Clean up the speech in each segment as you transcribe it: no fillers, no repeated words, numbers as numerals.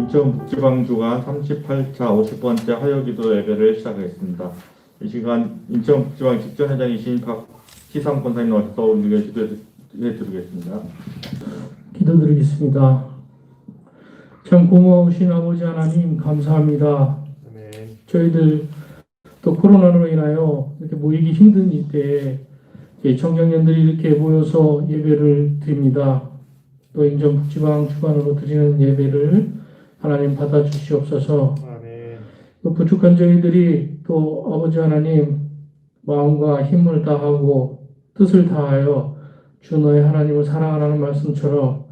인천북지방주간 38차 50번째 화요기도 예배를 시작하겠습니다. 이 시간 인천북지방 직전회장이신 박희삼 권사님 나오셔서 우리에게 기도해 드리겠습니다. 기도드리겠습니다. 참 고마우신 아버지 하나님 감사합니다. 아멘. 저희들 또 코로나로 인하여 이렇게 모이기 힘든 이때에 청년들이 이렇게 모여서 예배를 드립니다. 또 인천북지방 주관으로 드리는 예배를 하나님 받아주시옵소서. 아멘. 또 부족한 저희들이 또 아버지 하나님 마음과 힘을 다하고 뜻을 다하여 주 너의 하나님을 사랑하라는 말씀처럼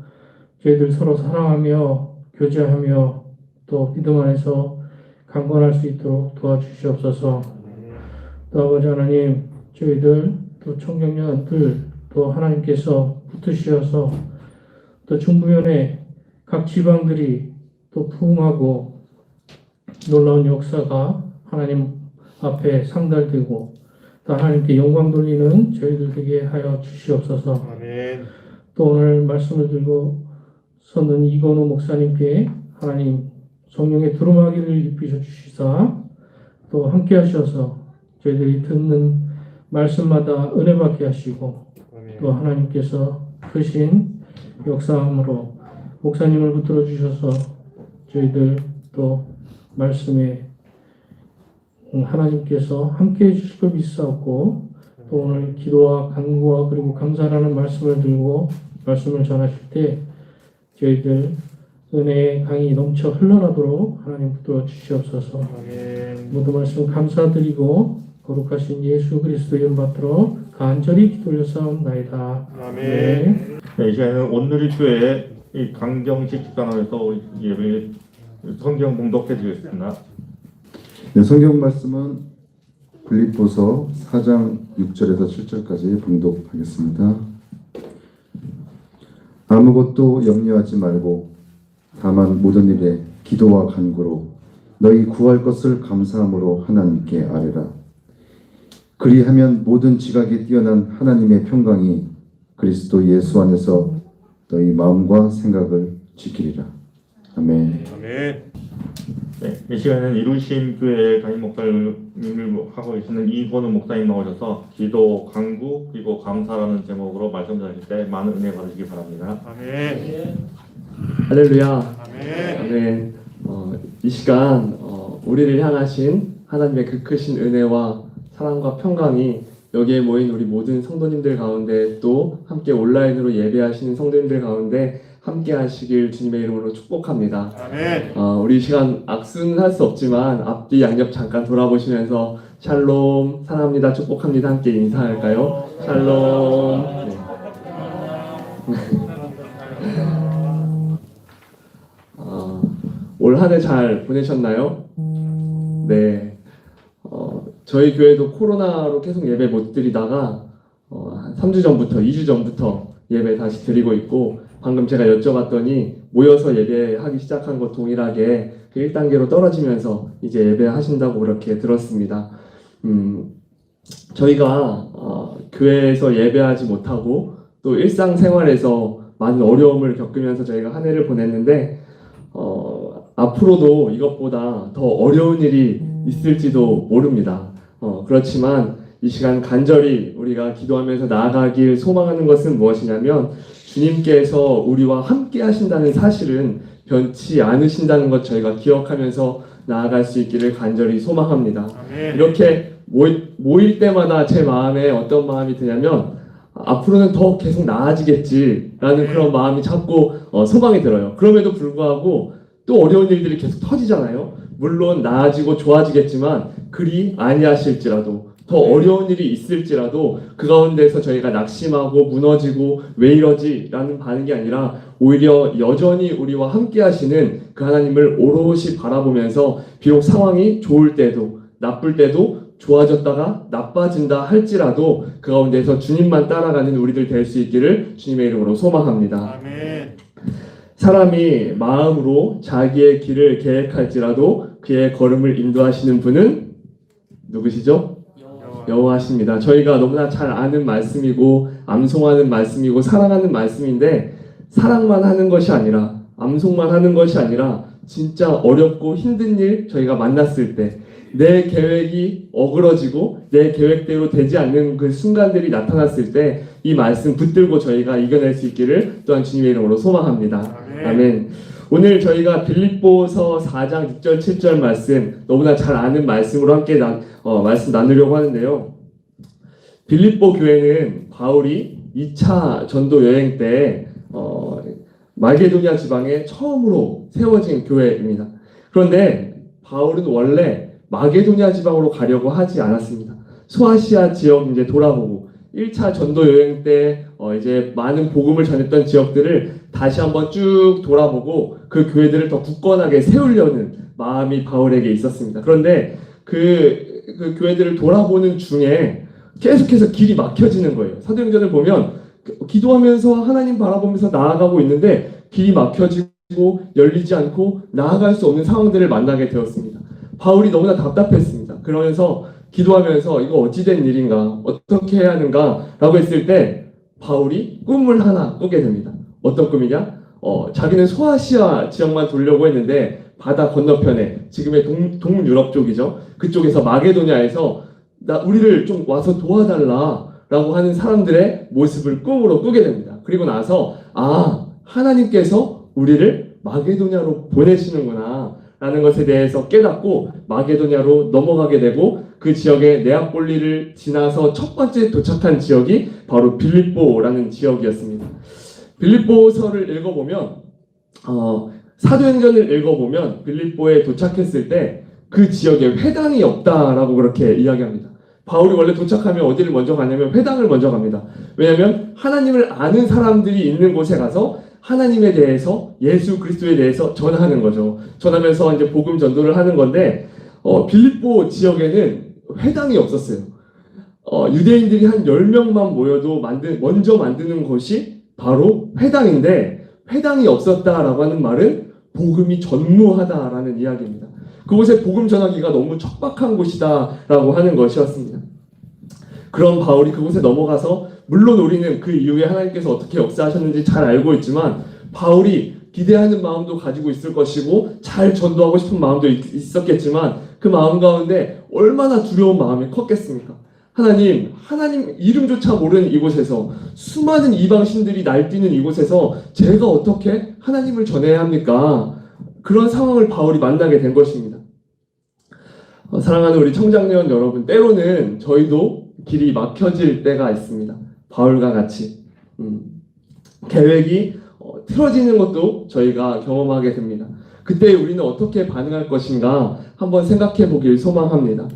저희들 서로 사랑하며 교제하며 또 믿음 안에서 강건할 수 있도록 도와주시옵소서. 또 아버지 하나님 저희들 또 청년들 또 하나님께서 붙으시어서 또 중부연의 각 지방들이 또 부흥하고 놀라운 역사가 하나님 앞에 상달되고 또 하나님께 영광 돌리는 저희들 되게 하여 주시옵소서. 아멘. 또 오늘 말씀을 들고 서는 이건우 목사님께 하나님 성령의 두루마기를 입히셔 주시사 또 함께 하셔서 저희들이 듣는 말씀마다 은혜 받게 하시고 아멘. 또 하나님께서 크신 역사함으로 목사님을 붙들어 주셔서 저희들 또 말씀에 하나님께서 함께 해주실 걸 믿사옵고 또 오늘 기도와 간구와 그리고 감사라는 말씀을 들고 말씀을 전하실 때 저희들 은혜의 강이 넘쳐 흘러나도록 하나님 붙들어 주시옵소서. 아멘. 모든 말씀 감사드리고 거룩하신 예수 그리스도 이름 받들어 간절히 기도 올려사옵나이다. 아멘. 네, 이 시간에는 온누리교회 이 강경식 집사람에서 예배 성경 봉독해 드리겠습니다. 네, 성경 말씀은 빌립보서 4장 6절에서 7절까지 봉독하겠습니다. 아무것도 염려하지 말고 다만 모든 일에 기도와 간구로 너희 구할 것을 감사함으로 하나님께 아뢰라. 그리하면 모든 지각에 뛰어난 하나님의 평강이 그리스도 예수 안에서 너희 마음과 생각을 지키리라. 아멘. 아멘. 네, 이 시간에는 이루심 교회 담임 목사님을 하고 계시는 이건우 목사님 나오셔서 기도, 간구, 그리고 감사라는 제목으로 말씀 전하실 때 많은 은혜 받으시기 바랍니다. 아멘. 할렐루야. 아멘. 아멘. 이 시간 우리를 향하신 하나님의 그 크신 은혜와 사랑과 평강이 여기에 모인 우리 모든 성도님들 가운데 또 함께 온라인으로 예배하시는 성도님들 가운데 함께 하시길 주님의 이름으로 축복합니다. 아멘. 우리 이 시간 악수는 할 수 없지만 앞뒤 양옆 잠깐 돌아보시면서 샬롬, 사랑합니다, 축복합니다 함께 인사할까요? 샬롬. 네. 올 한 해 잘 보내셨나요? 네. 저희 교회도 코로나로 계속 예배 못 드리다가 한 3주 전부터, 2주 전부터 예배 다시 드리고 있고 방금 제가 여쭤봤더니 모여서 예배하기 시작한 것 동일하게 그 1단계로 떨어지면서 이제 예배하신다고 그렇게 들었습니다. 저희가 교회에서 예배하지 못하고 또 일상생활에서 많은 어려움을 겪으면서 저희가 한 해를 보냈는데 앞으로도 이것보다 더 어려운 일이 있을지도 모릅니다. 그렇지만 이 시간 간절히 우리가 기도하면서 나아가길 소망하는 것은 무엇이냐면 주님께서 우리와 함께 하신다는 사실은 변치 않으신다는 것 저희가 기억하면서 나아갈 수 있기를 간절히 소망합니다. 아멘. 이렇게 모일 때마다 제 마음에 어떤 마음이 드냐면 앞으로는 더 계속 나아지겠지라는 그런 마음이 자꾸 소망이 들어요. 그럼에도 불구하고 또 어려운 일들이 계속 터지잖아요. 물론 나아지고 좋아지겠지만 그리 아니하실지라도 더 어려운 일이 있을지라도 그 가운데서 저희가 낙심하고 무너지고 왜 이러지? 라는 반응이 아니라 오히려 여전히 우리와 함께 하시는 그 하나님을 오롯이 바라보면서 비록 상황이 좋을 때도 나쁠 때도 좋아졌다가 나빠진다 할지라도 그 가운데서 주님만 따라가는 우리들 될 수 있기를 주님의 이름으로 소망합니다. 아멘. 사람이 마음으로 자기의 길을 계획할지라도 그의 걸음을 인도하시는 분은 누구시죠? 여호와십니다. 저희가 너무나 잘 아는 말씀이고 암송하는 말씀이고 사랑하는 말씀인데 사랑만 하는 것이 아니라 암송만 하는 것이 아니라 진짜 어렵고 힘든 일 저희가 만났을 때 내 계획이 어그러지고 내 계획대로 되지 않는 그 순간들이 나타났을 때 이 말씀 붙들고 저희가 이겨낼 수 있기를 또한 주님의 이름으로 소망합니다. 아멘. 오늘 저희가 빌립보서 4장 6절 7절 말씀 너무나 잘 아는 말씀으로 함께 말씀 나누려고 하는데요. 빌립보 교회는 바울이 2차 전도 여행 때 마게도냐 지방에 처음으로 세워진 교회입니다. 그런데 바울은 원래 마게도냐 지방으로 가려고 하지 않았습니다. 소아시아 지역 이제 돌아보고 1차 전도 여행 때 이제 많은 복음을 전했던 지역들을 다시 한번 쭉 돌아보고 그 교회들을 더 굳건하게 세우려는 마음이 바울에게 있었습니다. 그런데 그 교회들을 돌아보는 중에 계속해서 길이 막혀지는 거예요. 사도행전을 보면 기도하면서 하나님 바라보면서 나아가고 있는데 길이 막혀지고 열리지 않고 나아갈 수 없는 상황들을 만나게 되었습니다. 바울이 너무나 답답했습니다. 그러면서 기도하면서 이거 어찌된 일인가 어떻게 해야 하는가 라고 했을 때 바울이 꿈을 하나 꾸게 됩니다. 어떤 꿈이냐? 자기는 소아시아 지역만 돌려고 했는데 바다 건너편에 지금의 동유럽 쪽이죠. 그쪽에서 마게도냐에서 우리를 좀 와서 도와달라 라고 하는 사람들의 모습을 꿈으로 꾸게 됩니다. 그리고 나서 하나님께서 우리를 마게도냐로 보내시는구나 라는 것에 대해서 깨닫고 마게도냐로 넘어가게 되고 그 지역의 네아폴리를 지나서 첫 번째 도착한 지역이 바로 빌립보라는 지역이었습니다. 빌립보서를 읽어보면 사도행전을 읽어보면 빌립보에 도착했을 때 그 지역에 회당이 없다라고 그렇게 이야기합니다. 바울이 원래 도착하면 어디를 먼저 가냐면 회당을 먼저 갑니다. 왜냐하면 하나님을 아는 사람들이 있는 곳에 가서 하나님에 대해서 예수 그리스도에 대해서 전하는 거죠. 전하면서 이제 복음 전도를 하는 건데 빌립보 지역에는 회당이 없었어요. 유대인들이 한 10명만 모여도 먼저 만드는 것이 바로 회당인데 회당이 없었다라고 하는 말은 복음이 전무하다라는 이야기입니다. 그곳에 복음 전하기가 너무 척박한 곳이다라고 하는 것이었습니다. 그런 바울이 그곳에 넘어가서 물론 우리는 그 이후에 하나님께서 어떻게 역사하셨는지 잘 알고 있지만 바울이 기대하는 마음도 가지고 있을 것이고 잘 전도하고 싶은 마음도 있었겠지만 그 마음 가운데 얼마나 두려운 마음이 컸겠습니까? 하나님 이름조차 모르는 이곳에서 수많은 이방신들이 날뛰는 이곳에서 제가 어떻게 하나님을 전해야 합니까? 그런 상황을 바울이 만나게 된 것입니다. 사랑하는 우리 청장년 여러분, 때로는 저희도 길이 막혀질 때가 있습니다. 바울과 같이 계획이 틀어지는 것도 저희가 경험하게 됩니다. 그때 우리는 어떻게 반응할 것인가 한번 생각해 보길 소망합니다.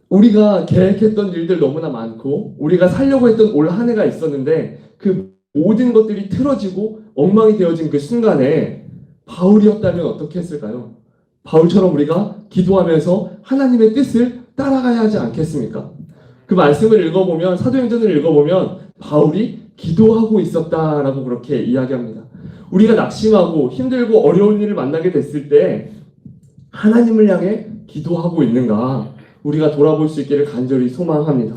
우리가 계획했던 일들 너무나 많고 우리가 살려고 했던 올 한 해가 있었는데 그 모든 것들이 틀어지고 엉망이 되어진 그 순간에 바울이었다면 어떻게 했을까요? 바울처럼 우리가 기도하면서 하나님의 뜻을 따라가야 하지 않겠습니까? 그 말씀을 읽어보면 사도행전을 읽어보면 바울이 기도하고 있었다라고 그렇게 이야기합니다. 우리가 낙심하고 힘들고 어려운 일을 만나게 됐을 때 하나님을 향해 기도하고 있는가 우리가 돌아볼 수 있기를 간절히 소망합니다.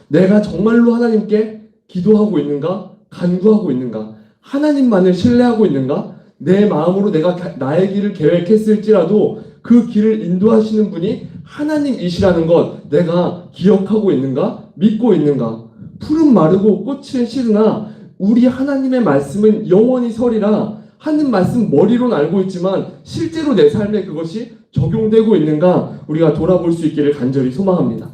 내가 정말로 하나님께 기도하고 있는가? 간구하고 있는가? 하나님만을 신뢰하고 있는가? 내 마음으로 내가 나의 길을 계획했을지라도 그 길을 인도하시는 분이 하나님이시라는 것 내가 기억하고 있는가? 믿고 있는가? 풀은 마르고 꽃은 시드나 우리 하나님의 말씀은 영원히 서리라 하는 말씀 머리로는 알고 있지만 실제로 내 삶에 그것이 적용되고 있는가 우리가 돌아볼 수 있기를 간절히 소망합니다.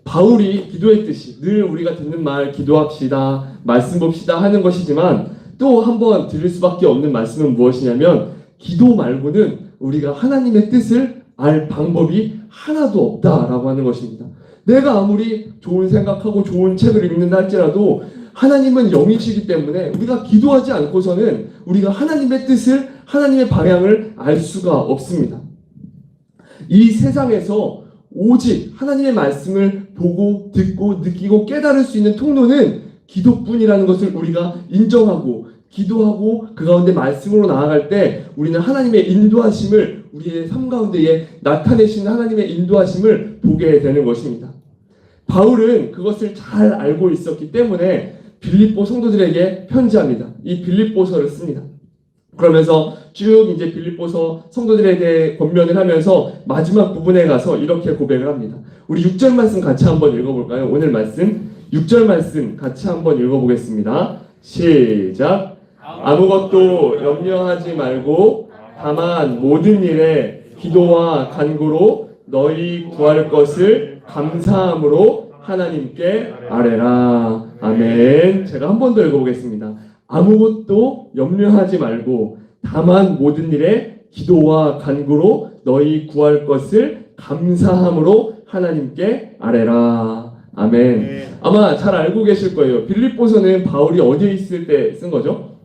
바울이 기도했듯이 늘 우리가 듣는 말 기도합시다 말씀 봅시다 하는 것이지만 또 한번 들을 수밖에 없는 말씀은 무엇이냐면 기도 말고는 우리가 하나님의 뜻을 알 방법이 하나도 없다라고 하는 것입니다. 내가 아무리 좋은 생각하고 좋은 책을 읽는다 할지라도 하나님은 영이시기 때문에 우리가 기도하지 않고서는 우리가 하나님의 뜻을 하나님의 방향을 알 수가 없습니다. 이 세상에서 오직 하나님의 말씀을 보고 듣고 느끼고 깨달을 수 있는 통로는 기도뿐이라는 것을 우리가 인정하고 기도하고 그 가운데 말씀으로 나아갈 때 우리는 하나님의 인도하심을 우리의 삶 가운데에 나타내시는 하나님의 인도하심을 보게 되는 것입니다. 바울은 그것을 잘 알고 있었기 때문에 빌립보 성도들에게 편지합니다. 이 빌립보서를 씁니다. 그러면서 쭉 이제 빌립보서 성도들에 대해 권면을 하면서 마지막 부분에 가서 이렇게 고백을 합니다. 우리 6절 말씀 같이 한번 읽어볼까요? 오늘 말씀 6절 말씀 같이 한번 읽어보겠습니다. 시작. 아무것도 염려하지 말고 다만 모든 일에 기도와 간구로 너희 구할 것을 감사함으로 하나님께 아뢰라. 아멘. 제가 한 번 더 읽어보겠습니다. 아무것도 염려하지 말고 다만 모든 일에 기도와 간구로 너희 구할 것을 감사함으로 하나님께 아뢰라. 아멘. 아마 잘 알고 계실 거예요. 빌립보서는 바울이 어디에 있을 때 쓴 거죠?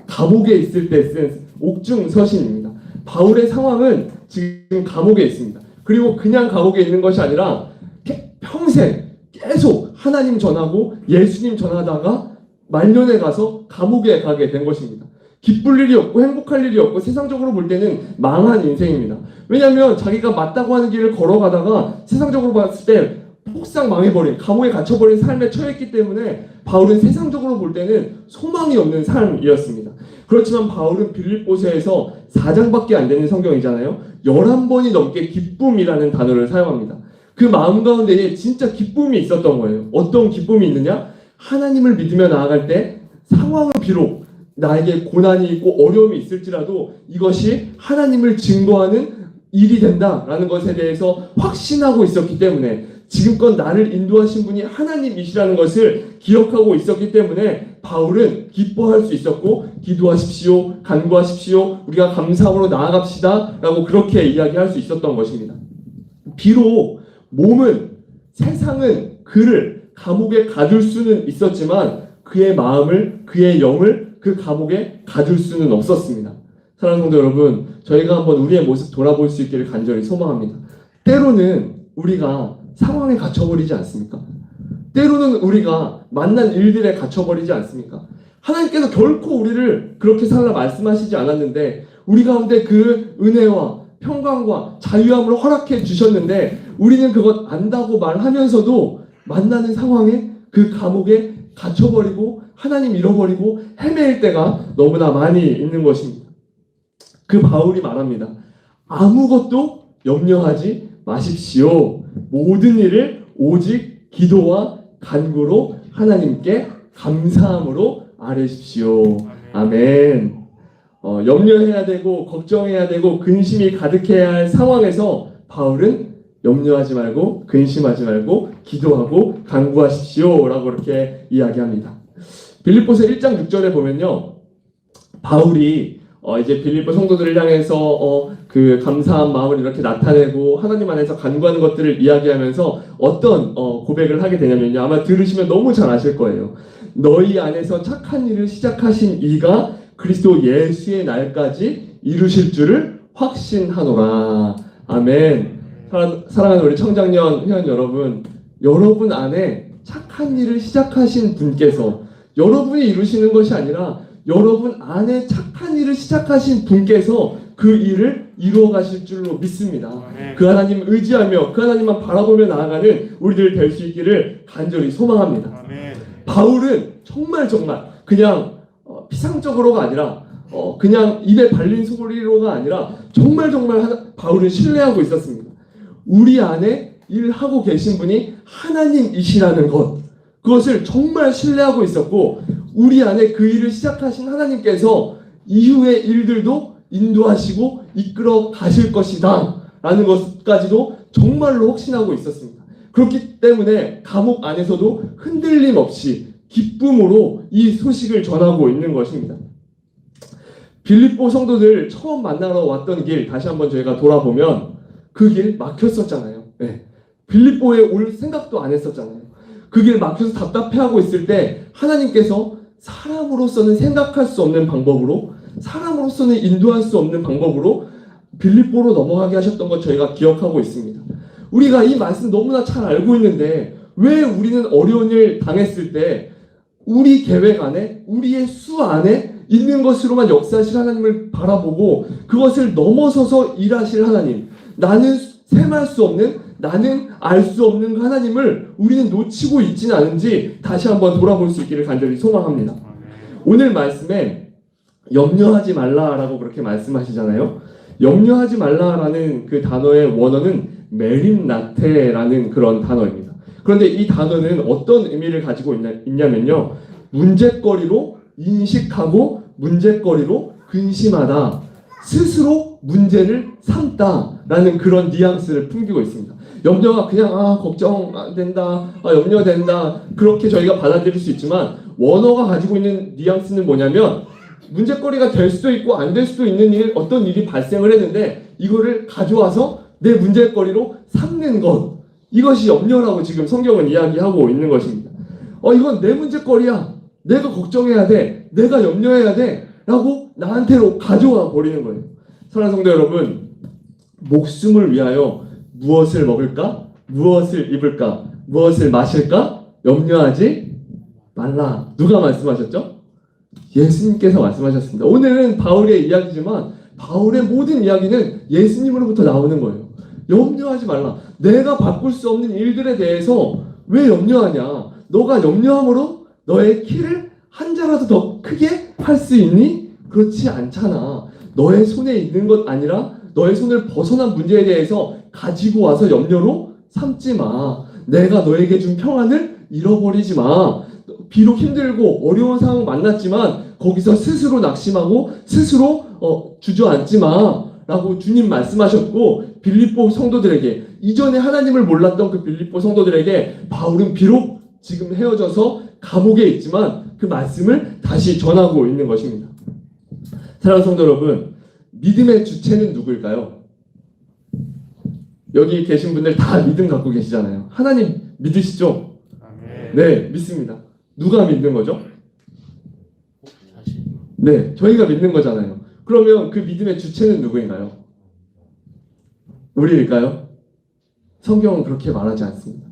감옥에 있을 때 쓴 옥중 서신입니다. 바울의 상황은 지금 감옥에 있습니다. 그리고 그냥 감옥에 있는 것이 아니라 평생 계속 하나님 전하고 예수님 전하다가 말년에 가서 감옥에 가게 된 것입니다. 기쁠 일이 없고 행복할 일이 없고 세상적으로 볼 때는 망한 인생입니다. 왜냐하면 자기가 맞다고 하는 길을 걸어가다가 세상적으로 봤을 때 폭삭 망해버린, 감옥에 gat혀버린 삶에 처했기 때문에 바울은 세상적으로 볼 때는 소망이 없는 삶이었습니다. 그렇지만 바울은 빌립보서에서 4장밖에 안 되는 성경이잖아요. 11번이 넘게 기쁨이라는 단어를 사용합니다. 그 마음 가운데에 진짜 기쁨이 있었던 거예요. 어떤 기쁨이 있느냐? 하나님을 믿으며 나아갈 때 상황은 비록 나에게 고난이 있고 어려움이 있을지라도 이것이 하나님을 증거하는 일이 된다라는 것에 대해서 확신하고 있었기 때문에 지금껏 나를 인도하신 분이 하나님이시라는 것을 기억하고 있었기 때문에 바울은 기뻐할 수 있었고 기도하십시오, 간구하십시오, 우리가 감사함으로 나아갑시다 라고 그렇게 이야기할 수 있었던 것입니다. 비록 몸은, 세상은 그를 감옥에 가둘 수는 있었지만 그의 마음을, 그의 영을 그 감옥에 가둘 수는 없었습니다. 사랑하는 성도 여러분, 저희가 한번 우리의 모습 돌아볼 수 있기를 간절히 소망합니다. 때로는 우리가 상황에 갇혀버리지 않습니까? 때로는 우리가 만난 일들에 갇혀버리지 않습니까? 하나님께서 결코 우리를 그렇게 살라 말씀하시지 않았는데 우리 가운데 그 은혜와 평강과 자유함을 허락해 주셨는데 우리는 그것 안다고 말하면서도 만나는 상황에 그 감옥에 갇혀버리고 하나님 잃어버리고 헤매일 때가 너무나 많이 있는 것입니다. 그 바울이 말합니다. 아무것도 염려하지 마십시오. 모든 일을 오직 기도와 간구로 하나님께 감사함으로 아뢰십시오. 아멘. 염려해야 되고 걱정해야 되고 근심이 가득해야 할 상황에서 바울은 염려하지 말고 근심하지 말고 기도하고 간구하십시오 라고 이렇게 이야기합니다. 빌립보서 1장 6절에 보면요, 바울이 이제 빌립보 성도들을 향해서 그 감사한 마음을 이렇게 나타내고 하나님 안에서 간구하는 것들을 이야기하면서 어떤 고백을 하게 되냐면요, 아마 들으시면 너무 잘 아실 거예요. 너희 안에서 착한 일을 시작하신 이가 그리스도 예수의 날까지 이루실 줄을 확신하노라. 아멘. 사랑하는 우리 청장년 회원 여러분, 여러분 안에 착한 일을 시작하신 분께서 여러분이 이루시는 것이 아니라 여러분 안에 착한 일을 시작하신 분께서 그 일을 이루어 가실 줄로 믿습니다. 그 하나님 의지하며 그 하나님만 바라보며 나아가는 우리들 될 수 있기를 간절히 소망합니다. 바울은 정말 그냥 피상적으로가 아니라 그냥 입에 발린 소리로가 아니라 정말 바울은 신뢰하고 있었습니다. 우리 안에 일하고 계신 분이 하나님이시라는 것, 그것을 정말 신뢰하고 있었고 우리 안에 그 일을 시작하신 하나님께서 이후의 일들도 인도하시고 이끌어 가실 것이다 라는 것까지도 정말로 확신하고 있었습니다. 그렇기 때문에 감옥 안에서도 흔들림 없이 기쁨으로 이 소식을 전하고 있는 것입니다. 빌립보 성도들 처음 만나러 왔던 길 다시 한번 저희가 돌아보면 그 길 막혔었잖아요. 네. 빌립보에 올 생각도 안 했었잖아요. 그 길 막혀서 답답해하고 있을 때 하나님께서 사람으로서는 생각할 수 없는 방법으로, 사람으로서는 인도할 수 없는 방법으로 빌립보로 넘어가게 하셨던 것 저희가 기억하고 있습니다. 우리가 이 말씀 너무나 잘 알고 있는데 왜 우리는 어려운 일 당했을 때 우리 계획 안에, 우리의 수 안에 있는 것으로만 역사하실 하나님을 바라보고 그것을 넘어서서 일하실 하나님, 나는 셈할 수 없는, 나는 알 수 없는 하나님을 우리는 놓치고 있지는 않은지 다시 한번 돌아볼 수 있기를 간절히 소망합니다. 오늘 말씀에 염려하지 말라라고 그렇게 말씀하시잖아요. 염려하지 말라라는 그 단어의 원어는 메림나테라는 그런 단어입니다. 그런데 이 단어는 어떤 의미를 가지고 있냐면요. 문제거리로 인식하고 문제거리로 근심하다. 스스로 문제를 삼다라는 그런 뉘앙스를 풍기고 있습니다. 염려가 그냥 걱정 안 된다, 염려된다 그렇게 저희가 받아들일 수 있지만 원어가 가지고 있는 뉘앙스는 뭐냐면 문제거리가 될 수도 있고 안 될 수도 있는 어떤 일이 발생을 했는데 이거를 가져와서 내 문제거리로 삼는 것, 이것이 염려라고 지금 성경은 이야기하고 있는 것입니다. 이건 내 문제거리야, 내가 걱정해야 돼, 내가 염려해야 돼 라고 나한테로 가져와 버리는 거예요. 사랑하는 성도 여러분, 목숨을 위하여 무엇을 먹을까? 무엇을 입을까? 무엇을 마실까? 염려하지 말라. 누가 말씀하셨죠? 예수님께서 말씀하셨습니다. 오늘은 바울의 이야기지만 바울의 모든 이야기는 예수님으로부터 나오는 거예요. 염려하지 말라. 내가 바꿀 수 없는 일들에 대해서 왜 염려하냐? 너가 염려함으로 너의 키를 한 자라도 더 크게 할 수 있니? 그렇지 않잖아. 너의 손에 있는 것 아니라 너의 손을 벗어난 문제에 대해서 가지고 와서 염려로 삼지 마. 내가 너에게 준 평안을 잃어버리지 마. 비록 힘들고 어려운 상황 만났지만 거기서 스스로 낙심하고 스스로 주저앉지 마 라고 주님 말씀하셨고, 빌립보 성도들에게, 이전에 하나님을 몰랐던 그 빌립보 성도들에게 바울은 비록 지금 헤어져서 감옥에 있지만 그 말씀을 다시 전하고 있는 것입니다. 사랑하는 성도 여러분, 믿음의 주체는 누구일까요? 여기 계신 분들 다 믿음 갖고 계시잖아요. 하나님 믿으시죠? 네, 믿습니다. 누가 믿는 거죠? 네, 저희가 믿는 거잖아요. 그러면 그 믿음의 주체는 누구인가요? 우리일까요? 성경은 그렇게 말하지 않습니다.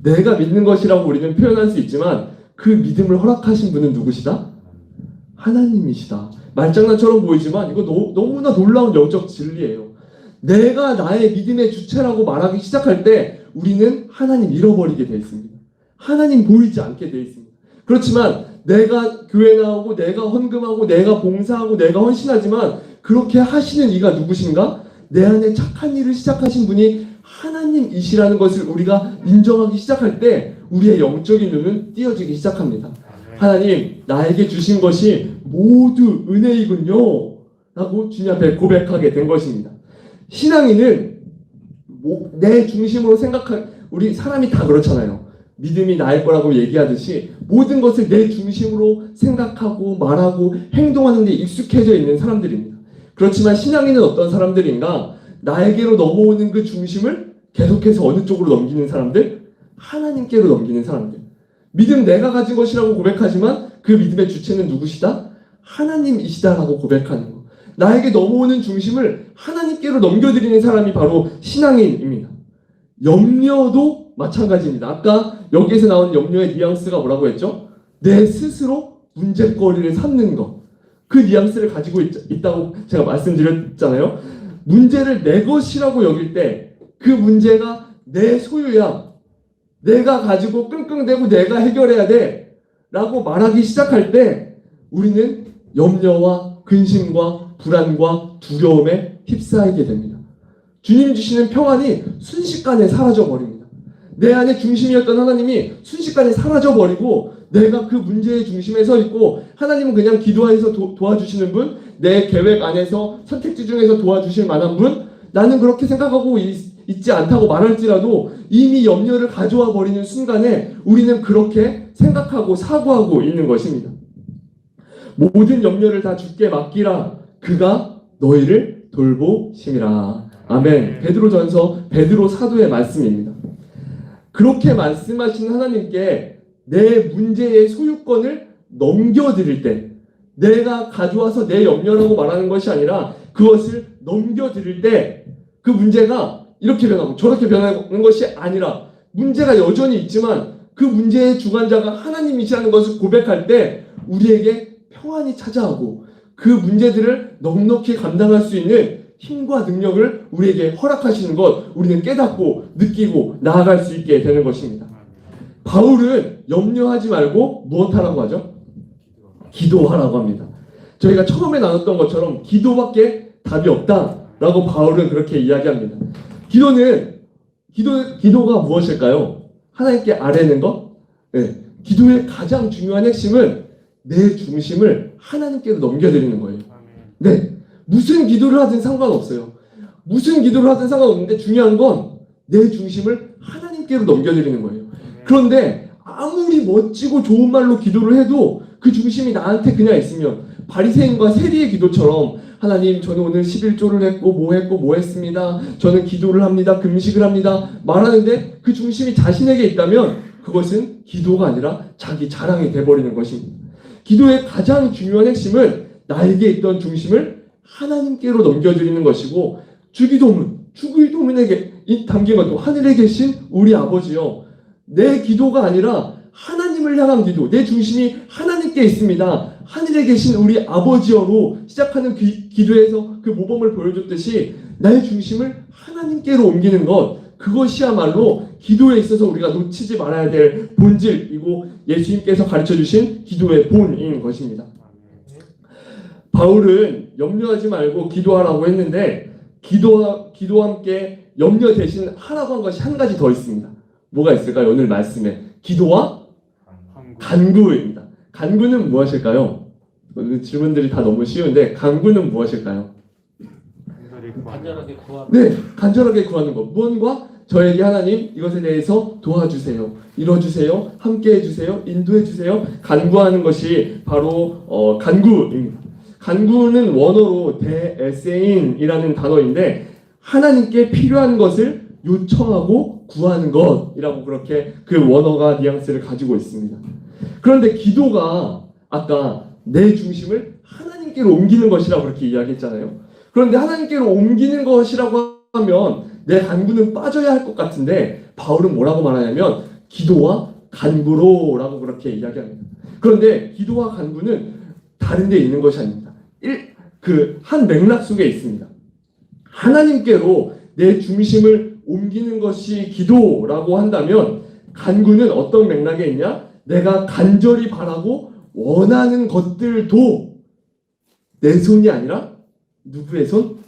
내가 믿는 것이라고 우리는 표현할 수 있지만 그 믿음을 허락하신 분은 누구시다? 하나님이시다. 말장난처럼 보이지만 이거 너무나 놀라운 영적 진리예요. 내가 나의 믿음의 주체라고 말하기 시작할 때 우리는 하나님 잃어버리게 되어 있습니다. 하나님 보이지 않게 되어 있습니다. 그렇지만 내가 교회 나오고 내가 헌금하고 내가 봉사하고 내가 헌신하지만 그렇게 하시는 이가 누구신가? 내 안에 착한 일을 시작하신 분이 하나님이시라는 것을 우리가 인정하기 시작할 때 우리의 영적인 눈은 띄어지기 시작합니다. 하나님, 나에게 주신 것이 모두 은혜이군요 라고 주님 앞에 고백하게 된 것입니다. 신앙인은 내 중심으로 우리 사람이 다 그렇잖아요. 믿음이 나의 거라고 얘기하듯이 모든 것을 내 중심으로 생각하고 말하고 행동하는 데 익숙해져 있는 사람들입니다. 그렇지만 신앙인은 어떤 사람들인가? 나에게로 넘어오는 그 중심을 계속해서 어느 쪽으로 넘기는 사람들? 하나님께로 넘기는 사람들. 믿음 내가 가진 것이라고 고백하지만 그 믿음의 주체는 누구시다? 하나님이시다라고 고백하는 것. 나에게 넘어오는 중심을 하나님께로 넘겨드리는 사람이 바로 신앙인입니다. 염려도 마찬가지입니다. 아까 여기에서 나온 염려의 뉘앙스가 뭐라고 했죠? 내 스스로 문제거리를 삼는 것. 그 뉘앙스를 가지고 있다고 제가 말씀드렸잖아요. 문제를 내 것이라고 여길 때 그 문제가 내 소유야. 내가 가지고 끙끙대고 내가 해결해야 돼 라고 말하기 시작할 때 우리는 염려와 근심과 불안과 두려움에 휩싸이게 됩니다. 주님 주시는 평안이 순식간에 사라져버립니다. 내 안에 중심이었던 하나님이 순식간에 사라져버리고 내가 그 문제의 중심에 서 있고 하나님은 그냥 기도해서 도와주시는 분, 내 계획 안에서 선택지 중에서 도와주실 만한 분, 나는 그렇게 생각하고 있지 않다고 말할지라도 이미 염려를 가져와 버리는 순간에 우리는 그렇게 생각하고 사고하고 있는 것입니다. 모든 염려를 다 주께 맡기라. 그가 너희를 돌보심이라. 아멘. 베드로전서 베드로 사도의 말씀입니다. 그렇게 말씀하신 하나님께 내 문제의 소유권을 넘겨드릴 때, 내가 가져와서 내 염려라고 말하는 것이 아니라 그것을 넘겨드릴 때 그 문제가 이렇게 변하고 저렇게 변하는 것이 아니라 문제가 여전히 있지만 그 문제의 주관자가 하나님이시라는 것을 고백할 때 우리에게 평안이 찾아오고 그 문제들을 넉넉히 감당할 수 있는 힘과 능력을 우리에게 허락하시는 것, 우리는 깨닫고 느끼고 나아갈 수 있게 되는 것입니다. 바울은 염려하지 말고 무엇하라고 하죠? 기도하라고 합니다. 저희가 처음에 나눴던 것처럼 기도밖에 답이 없다라고 바울은 그렇게 이야기합니다. 기도가 무엇일까요? 하나님께 아뢰는 것? 네. 기도의 가장 중요한 핵심은 내 중심을 하나님께로 넘겨드리는 거예요. 네. 무슨 기도를 하든 상관없어요. 무슨 기도를 하든 상관없는데 중요한 건 내 중심을 하나님께로 넘겨드리는 거예요. 그런데 아무리 멋지고 좋은 말로 기도를 해도 그 중심이 나한테 그냥 있으면 바리새인과 세리의 기도처럼 하나님 저는 오늘 11조를 했고 뭐 했습니다. 저는 기도를 합니다. 금식을 합니다. 말하는데 그 중심이 자신에게 있다면 그것은 기도가 아니라 자기 자랑이 돼버리는 것입니다. 기도의 가장 중요한 핵심은 나에게 있던 중심을 하나님께로 넘겨드리는 것이고 주기도문에게 담긴 것도 하늘에 계신 우리 아버지요. 내 기도가 아니라 하나님을 향한 기도, 내 중심이 하나님께 있습니다. 하늘에 계신 우리 아버지여로 시작하는 기도에서 그 모범을 보여줬듯이 나의 중심을 하나님께로 옮기는 것, 그것이야말로 기도에 있어서 우리가 놓치지 말아야 될 본질이고 예수님께서 가르쳐주신 기도의 본인 것입니다. 바울은 염려하지 말고 기도하라고 했는데 기도와 함께 염려 대신 하라고 한 것이 한 가지 더 있습니다. 뭐가 있을까요? 오늘 말씀에 기도와 간구입니다. 간구는 무엇일까요? 질문들이 다 너무 쉬운데 간구는 무엇일까요? 간절하게 구하는. 네, 간절하게 구하는 것. 무언가 저에게 하나님 이것에 대해서 도와주세요, 이뤄주세요, 함께해주세요, 인도해주세요. 간구하는 것이 바로 간구입니다. 간구는 원어로 데에세인이라는 단어인데 하나님께 필요한 것을 요청하고 구하는 것이라고 그렇게 그 원어가 뉘앙스를 가지고 있습니다. 그런데 기도가 아까 내 중심을 하나님께로 옮기는 것이라고 그렇게 이야기했잖아요. 그런데 하나님께로 옮기는 것이라고 하면 내 간구는 빠져야 할 것 같은데 바울은 뭐라고 말하냐면 기도와 간구로라고 그렇게 이야기합니다. 그런데 기도와 간구는 다른 데 있는 것이 아닙니다. 한 맥락 속에 있습니다. 하나님께로 내 중심을 옮기는 것이 기도라고 한다면 간구는 어떤 맥락에 있냐? 내가 간절히 바라고 원하는 것들도 내 손이 아니라 누구의 손?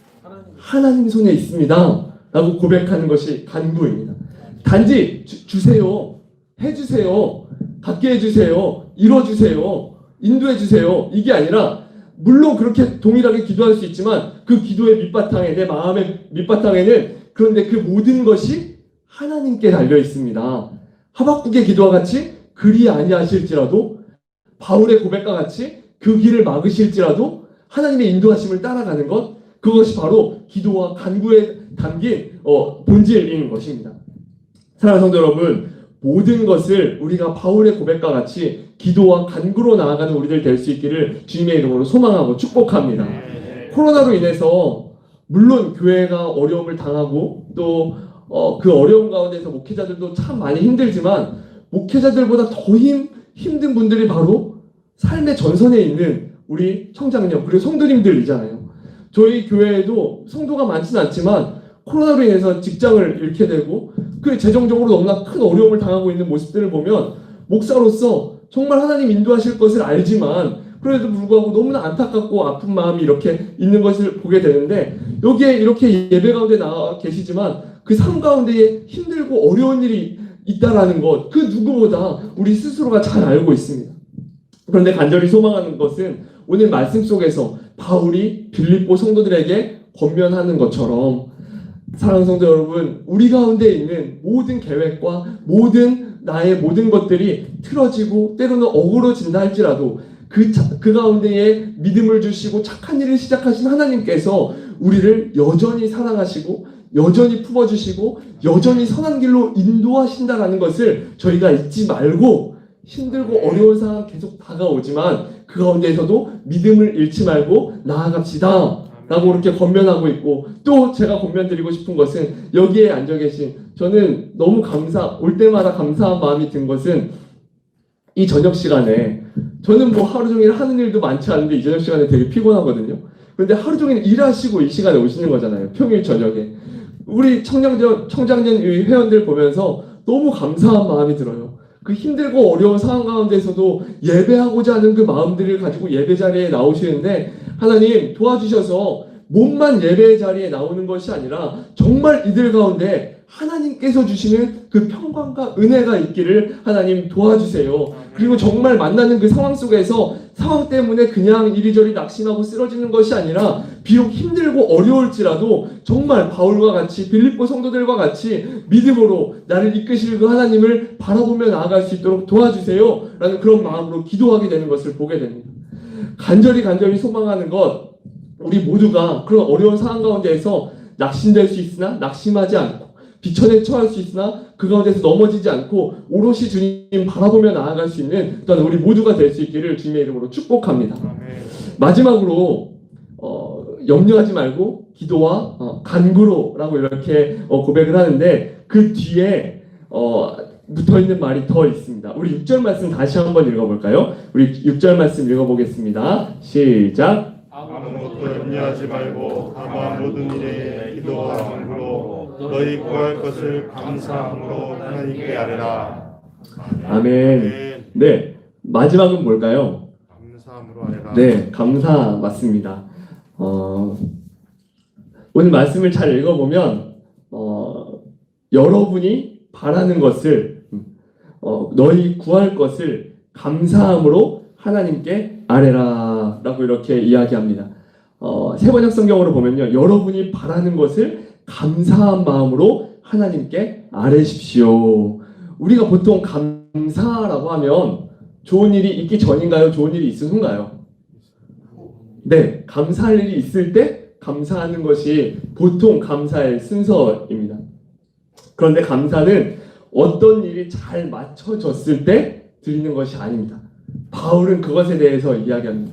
하나님 손에 있습니다 라고 고백하는 것이 간구입니다. 단지 주세요, 해주세요, 갖게 해주세요, 이뤄주세요, 인도해주세요 이게 아니라 물론 그렇게 동일하게 기도할 수 있지만 그 기도의 밑바탕에 내 마음의 밑바탕에는 그런데 그 모든 것이 하나님께 달려 있습니다. 하박국의 기도와 같이 그리 아니하실지라도 바울의 고백과 같이 그 길을 막으실지라도 하나님의 인도하심을 따라가는 것, 그것이 바로 기도와 간구에 담긴 본질인 것입니다. 사랑하는 성도 여러분, 모든 것을 우리가 바울의 고백과 같이 기도와 간구로 나아가는 우리들 될 수 있기를 주님의 이름으로 소망하고 축복합니다. 코로나로 인해서 물론 교회가 어려움을 당하고 또 그 어려움 가운데서 목회자들도 참 많이 힘들지만 목회자들보다 더 힘든 분들이 바로 삶의 전선에 있는 우리 청장님 그리고 성도님들이잖아요. 저희 교회에도 성도가 많지는 않지만 코로나로 인해서 직장을 잃게 되고 그 재정적으로 너무나 큰 어려움을 당하고 있는 모습들을 보면 목사로서 정말 하나님 인도하실 것을 알지만 그래도 불구하고 너무나 안타깝고 아픈 마음이 이렇게 있는 것을 보게 되는데 여기에 이렇게 예배 가운데 나와 계시지만 그 삶 가운데에 힘들고 어려운 일이 있다라는 것, 그 누구보다 우리 스스로가 잘 알고 있습니다. 그런데 간절히 소망하는 것은 오늘 말씀 속에서 바울이 빌립보 성도들에게 권면하는 것처럼 사랑하는 성도 여러분, 우리 가운데 있는 모든 계획과 나의 모든 것들이 틀어지고 때로는 어그러진다 할지라도 그 가운데에 믿음을 주시고 착한 일을 시작하신 하나님께서 우리를 여전히 사랑하시고 여전히 품어주시고 여전히 선한 길로 인도하신다라는 것을 저희가 잊지 말고 힘들고 어려운 상황 계속 다가오지만 그 가운데에서도 믿음을 잃지 말고 나아갑시다 라고 그렇게 권면하고 있고 또 제가 권면드리고 싶은 것은 여기에 앉아 계신 저는 너무 올 때마다 감사한 마음이 든 것은 이 저녁 시간에 저는 뭐 하루 종일 하는 일도 많지 않은데 이 저녁 시간에 되게 피곤하거든요. 그런데 하루 종일 일하시고 이 시간에 오시는 거잖아요. 평일 저녁에. 우리 청장년 회원들 보면서 너무 감사한 마음이 들어요. 그 힘들고 어려운 상황 가운데서도 예배하고자 하는 그 마음들을 가지고 예배 자리에 나오시는데 하나님 도와주셔서 몸만 예배 자리에 나오는 것이 아니라 정말 이들 가운데 하나님께서 주시는 그 평강과 은혜가 있기를 하나님 도와주세요. 그리고 정말 만나는 그 상황 속에서 상황 때문에 그냥 이리저리 낙심하고 쓰러지는 것이 아니라 비록 힘들고 어려울지라도 정말 바울과 같이 빌립보 성도들과 같이 믿음으로 나를 이끄실 그 하나님을 바라보며 나아갈 수 있도록 도와주세요 라는 그런 마음으로 기도하게 되는 것을 보게 됩니다. 간절히 소망하는 것, 우리 모두가 그런 어려운 상황 가운데에서 낙심될 수 있으나 낙심하지 않고 비천에 처할 수 있으나 그 가운데서 넘어지지 않고 오롯이 주님 바라보며 나아갈 수 있는 또한 우리 모두가 될 수 있기를 주님의 이름으로 축복합니다. 마지막으로 염려하지 말고 기도와 간구로라고 이렇게 고백을 하는데 그 뒤에 붙어있는 말이 더 있습니다. 우리 6절 말씀 다시 한번 읽어볼까요? 우리 6절 말씀 읽어보겠습니다. 시작. 아무것도 염려하지 말고 다만 모든 일에 기도와 간구로 너희 구할 것을 감사함으로 하나님께 아뢰라. 아멘. 네, 마지막은 뭘까요? 감사함으로 아뢰라. 네, 감사 맞습니다. 오늘 말씀을 잘 읽어보면 여러분이 바라는 것을 너희 구할 것을 감사함으로 하나님께 아뢰라 라고 이렇게 이야기합니다. 세번역 성경으로 보면요, 여러분이 바라는 것을 감사한 마음으로 하나님께 아뢰십시오. 우리가 보통 감사라고 하면 좋은 일이 있기 전인가요? 좋은 일이 있은 후인가요? 네, 감사할 일이 있을 때 감사하는 것이 보통 감사의 순서입니다. 그런데 감사는 어떤 일이 잘 맞춰졌을 때 드리는 것이 아닙니다. 바울은 그것에 대해서 이야기합니다.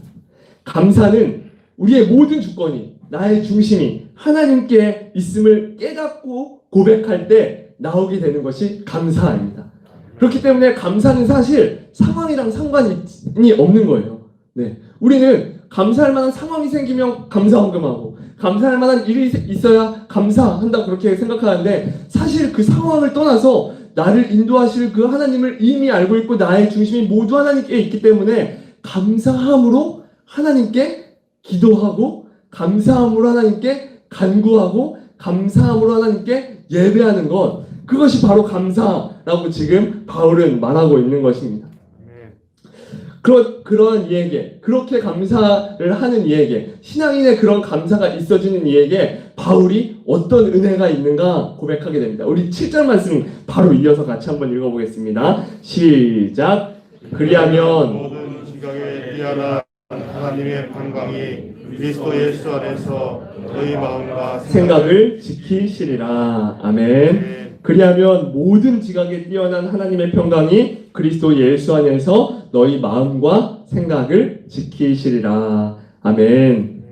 감사는 우리의 모든 주권이, 나의 중심이 하나님께 있음을 깨닫고 고백할 때 나오게 되는 것이 감사입니다. 그렇기 때문에 감사는 사실 상황이랑 상관이 없는 거예요. 네, 우리는 감사할 만한 상황이 생기면 감사헌금하고 감사할 만한 일이 있어야 감사한다 그렇게 생각하는데 사실 그 상황을 떠나서 나를 인도하실 그 하나님을 이미 알고 있고 나의 중심이 모두 하나님께 있기 때문에 감사함으로 하나님께 기도하고 감사함으로 하나님께 간구하고 감사함으로 하나님께 예배하는 것, 그것이 바로 감사라고 지금 바울은 말하고 있는 것입니다. 그러한 이에게, 그렇게 감사를 하는 이에게, 신앙인의 그런 감사가 있어지는 이에게 바울이 어떤 은혜가 있는가 고백하게 됩니다. 우리 7절 말씀 바로 이어서 같이 한번 읽어보겠습니다. 시작. 그리하면 모든 지각에 뛰어난 하나님의 평강이 그리스도 예수 안에서 너희 마음과 생각을 지키시리라. 아멘. 그리하면 모든 지각에 뛰어난 하나님의 평강이 그리스도 예수 안에서 너희 마음과 생각을 지키시리라. 아멘.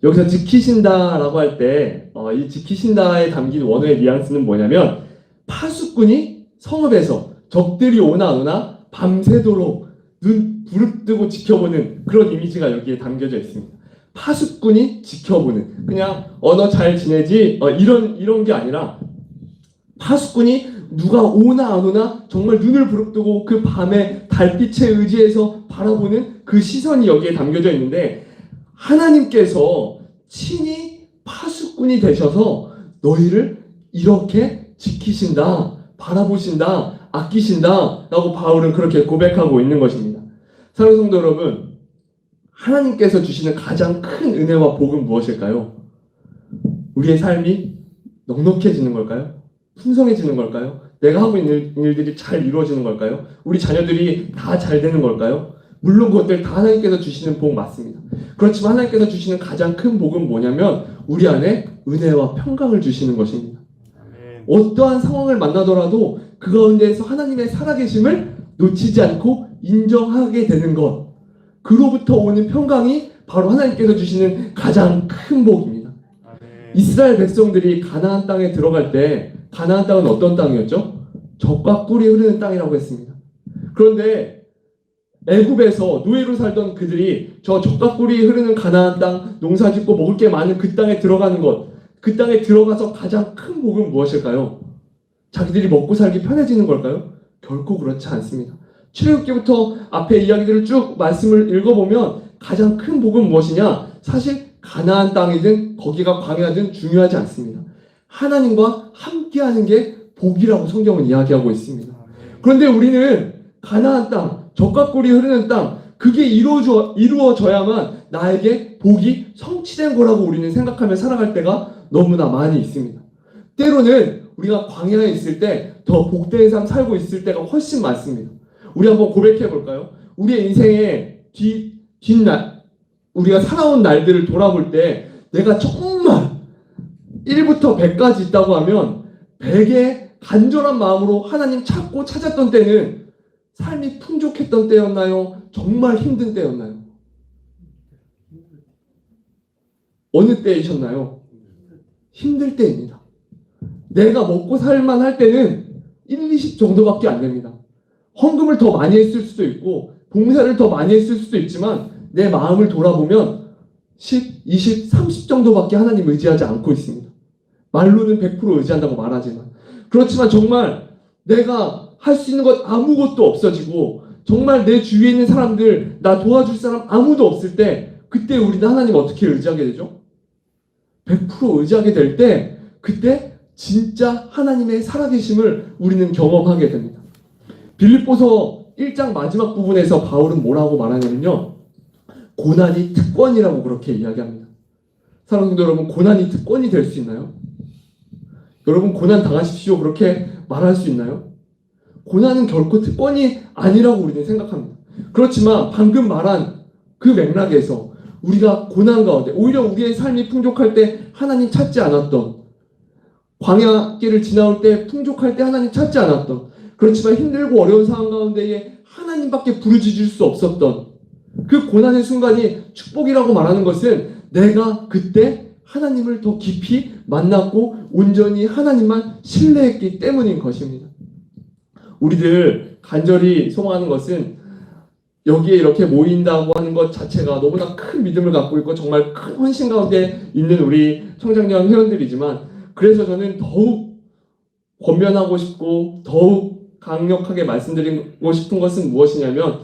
여기서 지키신다라고 할 때 이 지키신다에 담긴 원어의 뉘앙스는 뭐냐면 파수꾼이 성읍에서 적들이 오나 안 오나 밤새도록 눈 부릅뜨고 지켜보는 그런 이미지가 여기에 담겨져 있습니다. 파수꾼이 지켜보는, 그냥 너 잘 지내지 이런 게 아니라 파수꾼이 누가 오나 안 오나 정말 눈을 부릅뜨고 그 밤에 달빛에 의지해서 바라보는 그 시선이 여기에 담겨져 있는데 하나님께서 친히 파수꾼이 되셔서 너희를 이렇게 지키신다, 바라보신다, 아끼신다 라고 바울은 그렇게 고백하고 있는 것입니다. 사랑하는 성도 여러분, 하나님께서 주시는 가장 큰 은혜와 복은 무엇일까요? 우리의 삶이 넉넉해지는 걸까요? 풍성해지는 걸까요? 내가 하고 있는 일들이 잘 이루어지는 걸까요? 우리 자녀들이 다 잘 되는 걸까요? 물론 그것들 다 하나님께서 주시는 복 맞습니다. 그렇지만 하나님께서 주시는 가장 큰 복은 뭐냐면 우리 안에 은혜와 평강을 주시는 것입니다. 어떠한 상황을 만나더라도 그 가운데에서 하나님의 살아계심을 놓치지 않고 인정하게 되는 것, 그로부터 오는 평강이 바로 하나님께서 주시는 가장 큰 복입니다. 이스라엘 백성들이 가나안 땅에 들어갈 때 가나안 땅은 어떤 땅이었죠? 젖과 꿀이 흐르는 땅이라고 했습니다. 그런데 애굽에서 노예로 살던 그들이 저 젖과 꿀이 흐르는 가나안 땅, 농사짓고 먹을 게 많은 그 땅에 들어가는 것, 그 땅에 들어가서 가장 큰 복은 무엇일까요? 자기들이 먹고 살기 편해지는 걸까요? 결코 그렇지 않습니다. 출애굽기부터 앞에 이야기들을 쭉 말씀을 읽어보면 가장 큰 복은 무엇이냐? 사실 가나안 땅이든 거기가 광야든 중요하지 않습니다. 하나님과 함께하는 게 복이라고 성경은 이야기하고 있습니다. 그런데 우리는 가나안 땅, 젖과 꿀이 흐르는 땅, 그게 이루어져야만 나에게 복이 성취된 거라고 우리는 생각하며 살아갈 때가 너무나 많이 있습니다. 때로는 우리가 광야에 있을 때 더 복된 삶 살고 있을 때가 훨씬 많습니다. 우리 한번 고백해 볼까요? 우리의 인생의 뒷날, 우리가 살아온 날들을 돌아볼 때 내가 정말 1부터 100까지 있다고 하면 100의 간절한 마음으로 하나님 찾고 찾았던 때는 삶이 풍족했던 때였나요? 정말 힘든 때였나요? 어느 때이셨나요? 힘들 때입니다. 내가 먹고 살만 할 때는 1, 20 정도밖에 안 됩니다. 헌금을 더 많이 했을 수도 있고 봉사를 더 많이 했을 수도 있지만 내 마음을 돌아보면 10, 20, 30 정도밖에 하나님 의지하지 않고 있습니다. 말로는 100% 의지한다고 말하지만 그렇지만 정말 내가 할 수 있는 것 아무것도 없어지고 정말 내 주위에 있는 사람들 나 도와줄 사람 아무도 없을 때 그때 우리는 하나님 어떻게 의지하게 되죠? 100% 의지하게 될 때 그때 진짜 하나님의 살아계심을 우리는 경험하게 됩니다. 빌립보서 1장 마지막 부분에서 바울은 뭐라고 말하냐면요. 고난이 특권이라고 그렇게 이야기합니다. 사랑하는 성도 여러분, 고난이 특권이 될 수 있나요? 여러분 고난 당하십시오 그렇게 말할 수 있나요? 고난은 결코 특권이 아니라고 우리는 생각합니다. 그렇지만 방금 말한 그 맥락에서 우리가 고난 가운데 오히려 우리의 삶이 풍족할 때 하나님 찾지 않았던 광야길을 지나올 때 풍족할 때 하나님 찾지 않았던 그렇지만 힘들고 어려운 상황 가운데에 하나님밖에 부르짖을 수 없었던 그 고난의 순간이 축복이라고 말하는 것은 내가 그때 하나님을 더 깊이 만났고 온전히 하나님만 신뢰했기 때문인 것입니다. 우리들 간절히 소망하는 것은 여기에 이렇게 모인다고 하는 것 자체가 너무나 큰 믿음을 갖고 있고 정말 큰 헌신 가운데 있는 우리 청장년 회원들이지만 그래서 저는 더욱 권면하고 싶고 더욱 강력하게 말씀드리고 싶은 것은 무엇이냐면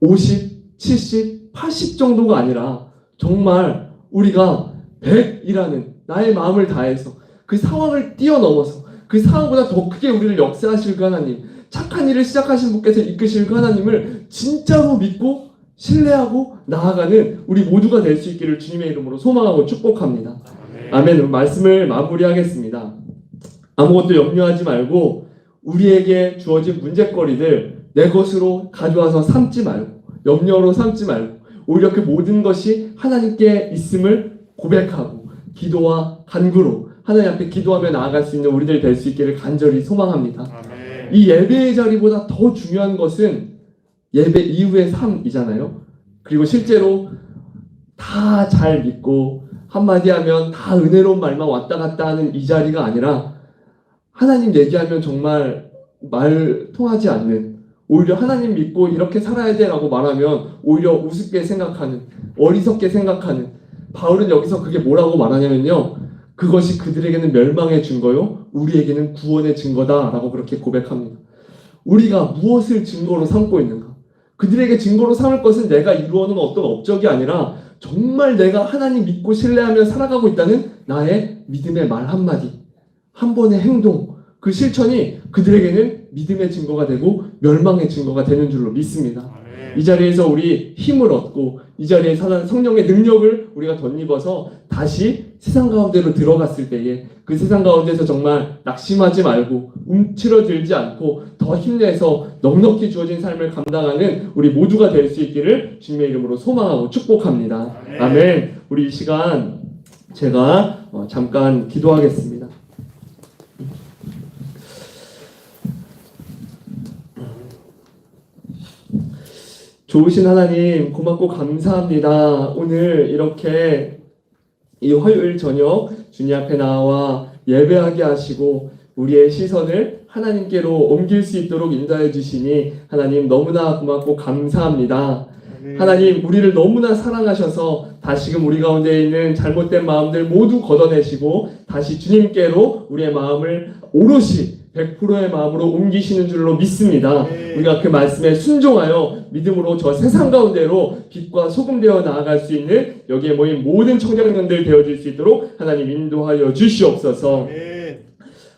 50, 70, 80 정도가 아니라 정말 우리가 100이라는 나의 마음을 다해서 그 상황을 뛰어넘어서 그 상황보다 더 크게 우리를 역사하실 그 하나님, 착한 일을 시작하신 분께서 이끄실 그 하나님을 진짜로 믿고 신뢰하고 나아가는 우리 모두가 될 수 있기를 주님의 이름으로 소망하고 축복합니다. 아멘. 말씀을 마무리하겠습니다. 아무것도 염려하지 말고 우리에게 주어진 문제거리들 내 것으로 가져와서 삼지 말고 염려로 삼지 말고 오히려 그 모든 것이 하나님께 있음을 고백하고 기도와 간구로 하나님 앞에 기도하며 나아갈 수 있는 우리들 될 수 있기를 간절히 소망합니다. 아멘. 이 예배의 자리보다 더 중요한 것은 예배 이후의 삶이잖아요. 그리고 실제로 다 잘 믿고 한마디 하면 다 은혜로운 말만 왔다 갔다 하는 이 자리가 아니라 하나님 얘기하면 정말 말 통하지 않는 오히려 하나님 믿고 이렇게 살아야 돼라고 말하면 오히려 우습게 생각하는 어리석게 생각하는 바울은 여기서 그게 뭐라고 말하냐면요. 그것이 그들에게는 멸망의 증거요 우리에게는 구원의 증거다라고 그렇게 고백합니다. 우리가 무엇을 증거로 삼고 있는가? 그들에게 증거로 삼을 것은 내가 이루어놓은 어떤 업적이 아니라 정말 내가 하나님 믿고 신뢰하며 살아가고 있다는 나의 믿음의 말 한마디 한 번의 행동 그 실천이 그들에게는 믿음의 증거가 되고 멸망의 증거가 되는 줄로 믿습니다. 이 자리에서 우리 힘을 얻고 이 자리에 사는 성령의 능력을 우리가 덧입어서 다시 세상 가운데로 들어갔을 때에 그 세상 가운데서 정말 낙심하지 말고 움츠러들지 않고 더 힘내서 넉넉히 주어진 삶을 감당하는 우리 모두가 될 수 있기를 주님의 이름으로 소망하고 축복합니다. 아멘. 우리 이 시간 제가 잠깐 기도하겠습니다. 좋으신 하나님 고맙고 감사합니다. 오늘 이렇게 이 화요일 저녁 주님 앞에 나와 예배하게 하시고 우리의 시선을 하나님께로 옮길 수 있도록 인도해 주시니 하나님 너무나 고맙고 감사합니다. 하나님 우리를 너무나 사랑하셔서 다시금 우리 가운데 있는 잘못된 마음들 모두 걷어내시고 다시 주님께로 우리의 마음을 오롯이 100%의 마음으로 옮기시는 줄로 믿습니다. 네. 우리가 그 말씀에 순종하여 믿음으로 저 세상 가운데로 빛과 소금 되어 나아갈 수 있는 여기에 모인 모든 청장년들 되어질 수 있도록 하나님 인도하여 주시옵소서. 아멘.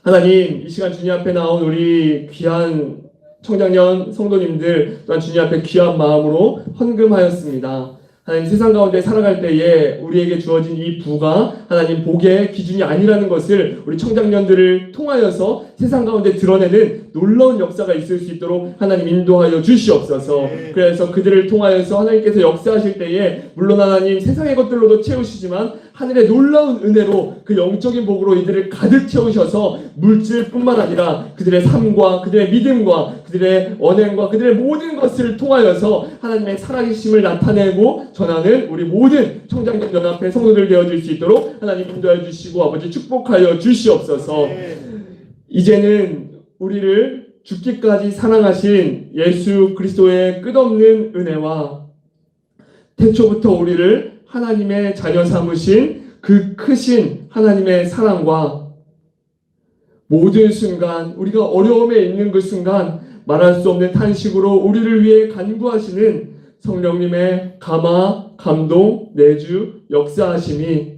하나님, 이 시간 주님 앞에 나온 우리 귀한 청장년 성도님들 또한 주님 앞에 귀한 마음으로 헌금하였습니다. 하나님, 세상 가운데 살아갈 때에 우리에게 주어진 이 부가 하나님 복의 기준이 아니라는 것을 우리 청장년들을 통하여서 세상 가운데 드러내는 놀라운 역사가 있을 수 있도록 하나님 인도하여 주시옵소서. 네. 그래서 그들을 통하여서 하나님께서 역사하실 때에 물론 하나님 세상의 것들로도 채우시지만 하늘의 놀라운 은혜로 그 영적인 복으로 이들을 가득 채우셔서 물질뿐만 아니라 그들의 삶과 그들의 믿음과 그들의 언행과 그들의 모든 것을 통하여서 하나님의 살아계심을 나타내고 전하는 우리 모든 청장년 연합회 성도들 되어질 수 있도록 하나님 인도해 주시고 아버지 축복하여 주시옵소서. 이제는 우리를 죽기까지 사랑하신 예수 그리스도의 끝없는 은혜와 태초부터 우리를 하나님의 자녀 삼으신 그 크신 하나님의 사랑과 모든 순간 우리가 어려움에 있는 그 순간 말할 수 없는 탄식으로 우리를 위해 간구하시는 성령님의 감화, 감동, 내주, 역사하심이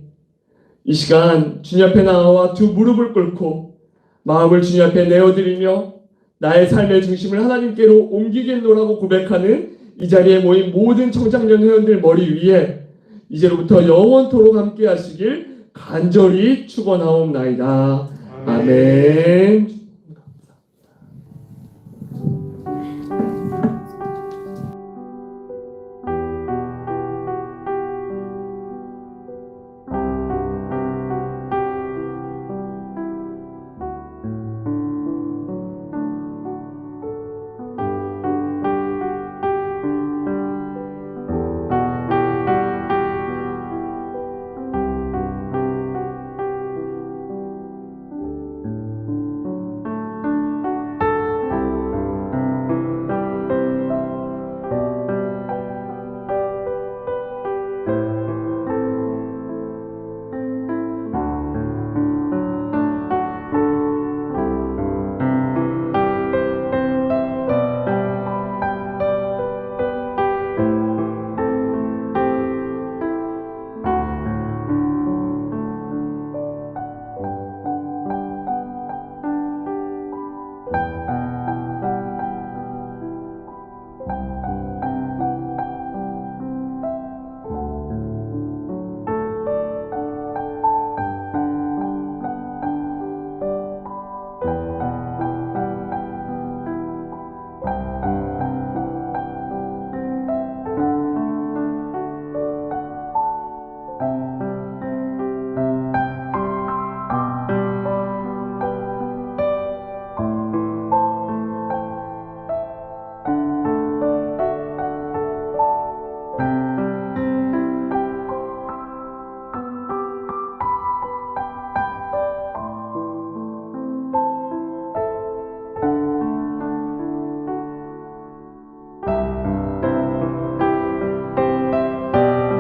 이 시간 주님 앞에 나와 두 무릎을 꿇고 마음을 주님 앞에 내어드리며 나의 삶의 중심을 하나님께로 옮기겠노라고 고백하는 이 자리에 모인 모든 청장년 회원들 머리 위에 이제로부터 영원토록 함께 하시길 간절히 축원하옵나이다. 아멘.